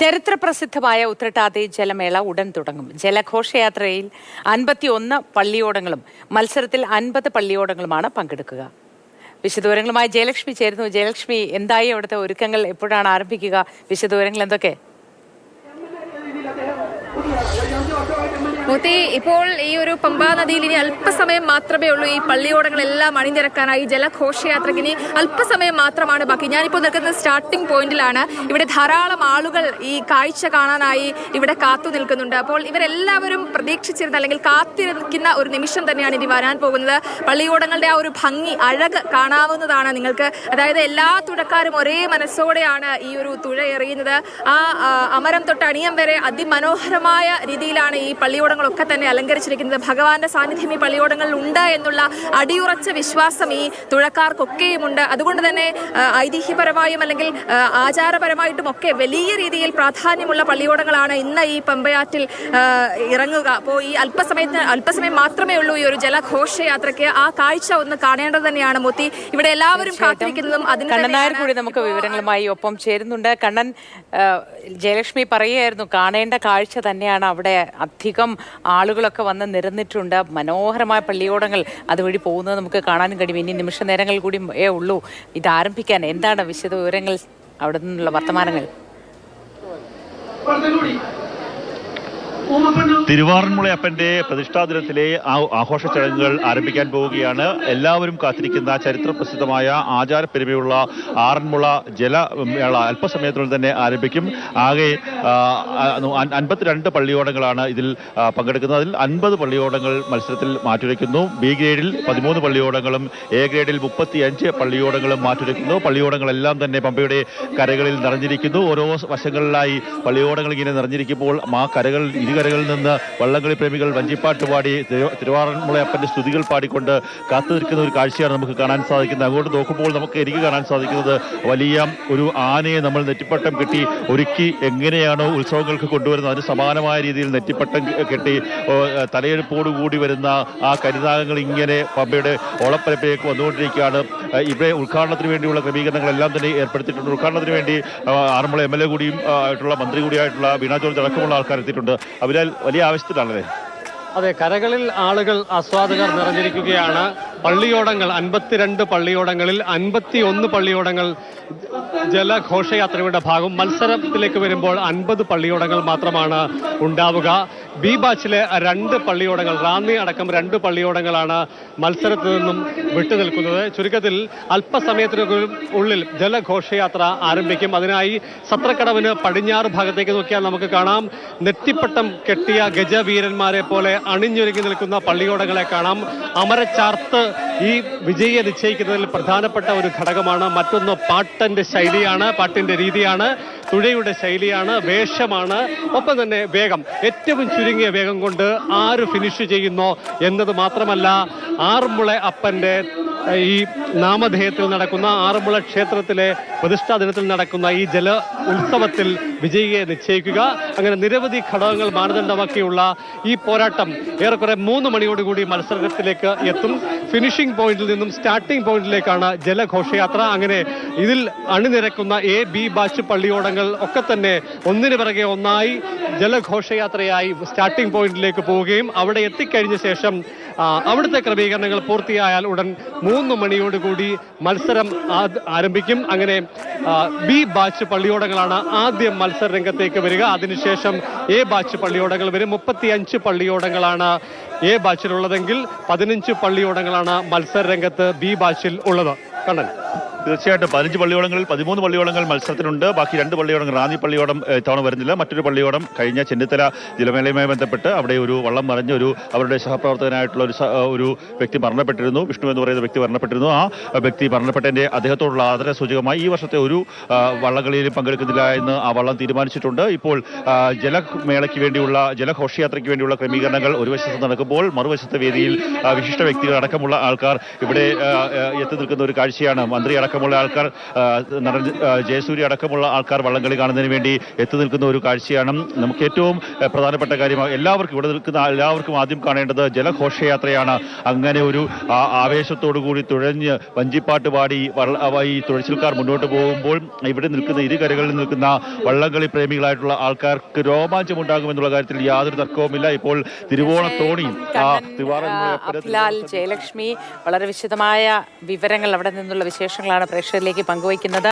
ചരിത്രപ്രസിദ്ധമായ ഉത്രട്ടാതി ജലമേള ഉടൻ തുടങ്ങും. ജലഘോഷയാത്രയിൽ 51 പള്ളിയോടങ്ങളും മത്സരത്തിൽ 50 പള്ളിയോടങ്ങളുമാണ് പങ്കെടുക്കുക. വിശദവിവരങ്ങളുമായി ജയലക്ഷ്മി ചേരുന്നു. ജയലക്ഷ്മി, എന്തായി അവിടുത്തെ ഒരുക്കങ്ങൾ? എപ്പോഴാണ് ആരംഭിക്കുക? വിശദവിവരങ്ങൾ എന്തൊക്കെ? ഇപ്പോൾ ഈ ഒരു പമ്പാ നദിയിൽ ഇനി അല്പസമയം മാത്രമേ ഉള്ളൂ ഈ പള്ളിയോടങ്ങളെല്ലാം അണിനിരക്കാനായി. ജലഘോഷയാത്രയ്ക്ക് ഇനി അല്പസമയം മാത്രമാണ് ബാക്കി. ഞാനിപ്പോൾ നിൽക്കുന്നത് സ്റ്റാർട്ടിംഗ് പോയിന്റിലാണ്. ഇവിടെ ധാരാളം ആളുകൾ ഈ കാഴ്ച കാണാനായി ഇവിടെ കാത്തു നിൽക്കുന്നുണ്ട്. അപ്പോൾ ഇവരെല്ലാവരും പ്രതീക്ഷിച്ചിരുന്ന അല്ലെങ്കിൽ കാത്തിരിക്കുന്ന ഒരു നിമിഷം തന്നെയാണ് ഇനി വരാൻ പോകുന്നത്. പള്ളിയോടങ്ങളുടെ ആ ഒരു ഭംഗി, അഴക് കാണാവുന്നതാണ് നിങ്ങൾക്ക്. അതായത് എല്ലാ തുഴക്കാരും ഒരേ മനസ്സോടെയാണ് ഈ ഒരു തുഴ എറിയുന്നത്. ആ അമരം തൊട്ട് അണിയം വരെ അതിമനോഹരമായ രീതിയിലാണ് ഈ പള്ളിയോടങ്ങളൊക്കെ തന്നെ അലങ്കരിച്ചിരിക്കുന്നത്. ഭഗവാന്റെ സാന്നിധ്യം ഈ പള്ളിയോടങ്ങളിൽ ഉണ്ട് എന്നുള്ള അടിയുറച്ച വിശ്വാസം ഈ തുഴക്കാർക്കൊക്കെയുമുണ്ട്. അതുകൊണ്ട് തന്നെ ഐതിഹ്യപരമായും അല്ലെങ്കിൽ ആചാരപരമായിട്ടും ഒക്കെ വലിയ രീതിയിൽ പ്രാധാന്യമുള്ള പള്ളിയോടങ്ങളാണ് ഇന്ന് ഈ പമ്പയാറ്റിൽ ഇറങ്ങുക. അപ്പോൾ ഈ അല്പസമയം മാത്രമേ ഉള്ളൂ ഈ ഒരു ജലഘോഷയാത്രയ്ക്ക്. ആ കാഴ്ച ഒന്ന് കാണേണ്ടത് തന്നെയാണ് മോത്തി. ഇവിടെ എല്ലാവരും കാത്തിരിക്കുന്നതും കണ്ണനായർ കൂടി നമുക്ക് വിവരങ്ങളുമായി ഒപ്പം ചേരുന്നുണ്ട്. കണ്ണൻ, ജയലക്ഷ്മി പറയുകയായിരുന്നു, കാണേണ്ട കാഴ്ച തന്നെയാണ്. അവിടെ അധികം ആളുകളൊക്കെ വന്ന് നിരന്നിട്ടുണ്ട്. മനോഹരമായ പള്ളിയോടങ്ങൾ അതുവഴി പോകുന്നത് നമുക്ക് കാണാനും കഴിയും. ഇനി നിമിഷ നേരങ്ങൾ കൂടി ഉള്ളൂ ഇത് ആരംഭിക്കാൻ. എന്താണ് വിശദ വിവരങ്ങൾ, അവിടെ നിന്നുള്ള വർത്തമാനങ്ങൾ? തിരുവാറന്മുളയപ്പന്റെ പ്രതിഷ്ഠാ ദിനത്തിലെ ആഘോഷ ചടങ്ങുകൾ ആരംഭിക്കാൻ പോവുകയാണ്. എല്ലാവരും കാത്തിരിക്കുന്ന ചരിത്രപ്രസിദ്ധമായ ആചാരപ്പെരുമയുള്ള ആറന്മുള ജലമേള അല്പസമയത്തിനുള്ളിൽ തന്നെ ആരംഭിക്കും. ആകെ 52 പള്ളിയോടങ്ങളാണ് ഇതിൽ പങ്കെടുക്കുന്നത്. അതിൽ 50 പള്ളിയോടങ്ങൾ മത്സരത്തിൽ മാറ്റുരയ്ക്കുന്നു. B ഗ്രേഡിൽ 13 പള്ളിയോടങ്ങളും A ഗ്രേഡിൽ 35 പള്ളിയോടങ്ങളും മാറ്റുരയ്ക്കുന്നു. പള്ളിയോടങ്ങളെല്ലാം തന്നെ പമ്പയുടെ കരകളിൽ നിറഞ്ഞിരിക്കുന്നു. ഓരോ വശങ്ങളിലായി പള്ളിയോടങ്ങൾ ഇങ്ങനെ നിറഞ്ഞിരിക്കുമ്പോൾ ആ ഇരുകരകളിൽ നിന്ന് വള്ളംകളി പ്രേമികൾ വഞ്ചിപ്പാട്ട് പാടി തിരുവാറന്മുളയപ്പന്റെ സ്തുതികൾ പാടിക്കൊണ്ട് കാത്തു നിൽക്കുന്ന ഒരു കാഴ്ചയാണ് നമുക്ക് കാണാൻ സാധിക്കുന്നത്. അങ്ങോട്ട് നോക്കുമ്പോൾ എനിക്ക് കാണാൻ സാധിക്കുന്നത് വലിയ ഒരു ആനയെ നമ്മൾ നെറ്റിപ്പട്ടം കെട്ടി ഒരുക്കി എങ്ങനെയാണോ ഉത്സവങ്ങൾക്ക് കൊണ്ടുവരുന്നത് അതിന് സമാനമായ രീതിയിൽ നെറ്റിപ്പട്ടം കെട്ടി തലയെടുപ്പോടുകൂടി വരുന്ന ആ കരുനാഗങ്ങൾ ഇങ്ങനെ പമ്പയുടെ ഓളപ്പരപ്പിലേക്ക് വന്നുകൊണ്ടിരിക്കുകയാണ്. ഇവിടെ ഉദ്ഘാടനത്തിന് വേണ്ടിയുള്ള ക്രമീകരണങ്ങളെല്ലാം തന്നെ ഏർപ്പെടുത്തിയിട്ടുണ്ട്. ഉദ്ഘാടനത്തിന് വേണ്ടി ആറന്മുള MLA കൂടിയും ആയിട്ടുള്ള മന്ത്രി കൂടിയായിട്ടുള്ള വീണ ജോർജ് അടക്കമുള്ള ആൾക്കാർ എത്തിയിട്ടുണ്ട്. അവരാൽ വലിയ ആവശ്യത്തിലാണല്ലേ? അതെ, കരകളിൽ ആളുകൾ, ആസ്വാദകർ നിറഞ്ഞിരിക്കുകയാണ്. പള്ളിയോടങ്ങൾ 52 പള്ളിയോടങ്ങളിൽ 51 പള്ളിയോടങ്ങൾ ജലഘോഷയാത്രയുടെ ഭാഗം. മത്സരത്തിലേക്ക് വരുമ്പോൾ 50 പള്ളിയോടങ്ങൾ മാത്രമാണ് ഉണ്ടാവുക. ബി ബാച്ചിലെ 2 പള്ളിയോടങ്ങൾ, റാന്നി അടക്കം 2 പള്ളിയോടങ്ങളാണ് മത്സരത്തിൽ നിന്നും വിട്ടുനിൽക്കുന്നത്. ചുരുക്കത്തിൽ അല്പസമയത്തിനുള്ളിൽ ജലഘോഷയാത്ര ആരംഭിക്കും. അതിനായി സത്രക്കടവിന് പടിഞ്ഞാറ് ഭാഗത്തേക്ക് നോക്കിയാൽ നമുക്ക് കാണാം നെറ്റിപ്പട്ടം കെട്ടിയ ഗജവീരന്മാരെ പോലെ അണിഞ്ഞൊരുങ്ങി നിൽക്കുന്ന പള്ളിയോടങ്ങളെ കാണാം. അമരച്ചാർത്ത് ഈ വിജയിയെ നിശ്ചയിക്കുന്നതിൽ പ്രധാനപ്പെട്ട ഒരു ഘടകമാണ്. മറ്റൊന്ന് പാട്ടിന്റെ ശൈലിയാണ്, പാട്ടിന്റെ രീതിയാണ്, തുഴയുടെ ശൈലിയാണ്, വേഷമാണ്, ഒപ്പം തന്നെ വേഗം. ഏറ്റവും ചുരുങ്ങിയ വേഗം കൊണ്ട് ആര് ഫിനിഷ് ചെയ്യുന്നോ എന്നത് മാത്രമല്ല, ആറന്മുള അപ്പന്റെ ഈ നാമധേയത്തിൽ നടക്കുന്ന ആറന്മുള ക്ഷേത്രത്തിലെ പ്രതിഷ്ഠാ ദിനത്തിൽ നടക്കുന്ന ഈ ജല ഉത്സവത്തിൽ വിജയിയെ നിശ്ചയിക്കുക. അങ്ങനെ നിരവധി ഘടകങ്ങൾ മാനദണ്ഡമാക്കിയുള്ള ഈ പോരാട്ടം ഏറെക്കുറെ 3 മണിയോടുകൂടി മത്സരത്തിലേക്ക് എത്തും. ഫിനിഷിംഗ് പോയിന്റിൽ നിന്നും സ്റ്റാർട്ടിംഗ് പോയിന്റിലേക്കാണ് ജലഘോഷയാത്ര. അങ്ങനെ ഇതിൽ അണിനിരക്കുന്ന എ, ബി ബാച്ച് പള്ളിയോടങ്ങൾ ഒക്കെ തന്നെ ഒന്നിനു പിറകെ ഒന്നായി ജലഘോഷയാത്രയായി സ്റ്റാർട്ടിംഗ് പോയിന്റിലേക്ക് പോവുകയും അവിടെ എത്തിക്കഴിഞ്ഞ ശേഷം അവിടുത്തെ ക്രമീകരണങ്ങൾ പൂർത്തിയായാൽ ഉടൻ 3 മണിയോടുകൂടി മത്സരം ആരംഭിക്കും. അങ്ങനെ ബി ബാച്ച് പള്ളിയോടങ്ങളാണ് ആദ്യം മത്സര രംഗത്തേക്ക് വരിക. അതിനുശേഷം എ ബാച്ച് പള്ളിയോടങ്ങൾ വരും. 35 പള്ളിയോടങ്ങളാണ് എ ബാച്ചിലുള്ളതെങ്കിൽ 15 പള്ളിയോടങ്ങളാണ് മത്സര രംഗത്ത് ബി ബാച്ചിൽ ഉള്ളത്. കണ്ണൻ, തീർച്ചയായിട്ടും 15 പള്ളിയോടങ്ങളിൽ 13 പള്ളിയോടങ്ങൾ മത്സരത്തിനുണ്ട്. ബാക്കി 2 പള്ളിയോടങ്ങൾ, റാന്നി പള്ളിയോടം ഇത്തവണ വരുന്നില്ല. മറ്റൊരു പള്ളിയോടം കഴിഞ്ഞ ചെന്നിത്തല ജലമേളയുമായി ബന്ധപ്പെട്ട് അവിടെ ഒരു വള്ളം മറിഞ്ഞ അവരുടെ സഹപ്രവർത്തകനായിട്ടുള്ള ഒരു വ്യക്തി മരണപ്പെട്ടിരുന്നു. വിഷ്ണു എന്ന് പറയുന്ന വ്യക്തി മരണപ്പെട്ടിരുന്നു. ആ വ്യക്തി മരണപ്പെട്ടതിന്റെ അദ്ദേഹത്തോടുള്ള ആദര സൂചകമായി ഈ വർഷത്തെ ഒരു വള്ളംകളിയിലും പങ്കെടുക്കുന്നില്ല എന്ന് ആ വള്ളം തീരുമാനിച്ചിട്ടുണ്ട്. ഇപ്പോൾ ജലമേളയ്ക്ക് വേണ്ടിയുള്ള ജലഘോഷയാത്രയ്ക്ക് വേണ്ടിയുള്ള ക്രമീകരണങ്ങൾ ഒരു വശത്ത് നടക്കുമ്പോൾ മറുവശത്തെ വേദിയിൽ വിശിഷ്ട വ്യക്തികൾ അടക്കമുള്ള ആൾക്കാർ ഇവിടെ എത്തി നിൽക്കുന്ന ഒരു കാഴ്ചയാണ്. മന്ത്രി അടക്കമുള്ള ആൾക്കാർ, നടൻ ജയസൂര്യ അടക്കമുള്ള ആൾക്കാർ വള്ളംകളി കാണുന്നതിന് വേണ്ടി എത്തി നിൽക്കുന്ന ഒരു കാഴ്ചയാണ്. നമുക്ക് ഏറ്റവും പ്രധാനപ്പെട്ട കാര്യം എല്ലാവർക്കും ഇവിടെ നിൽക്കുന്ന എല്ലാവർക്കും ആദ്യം കാണേണ്ടത് ജലഘോഷയാത്രയാണ്. അങ്ങനെ ഒരു ആവേശത്തോടു കൂടി തുഴഞ്ഞ് വഞ്ചിപ്പാട്ട് പാടി ഈ തുഴച്ചിൽക്കാർ മുന്നോട്ട് പോകുമ്പോൾ ഇവിടെ നിൽക്കുന്ന ഇരുകരകളിൽ നിൽക്കുന്ന വള്ളംകളി പ്രേമികളായിട്ടുള്ള ആൾക്കാർക്ക് രോമാഞ്ചമുണ്ടാകുമെന്നുള്ള കാര്യത്തിൽ യാതൊരു തർക്കവുമില്ല. ഇപ്പോൾ തിരുവോണത്തോണി അഭിലാൽ, ജയലക്ഷ്മി വളരെ വിശദമായ വിവരങ്ങൾ അവിടെ നിന്നുള്ള വിശേഷങ്ങളാണ് പ്രേക്ഷകരിലേക്ക് പങ്കുവയ്ക്കുന്നത്.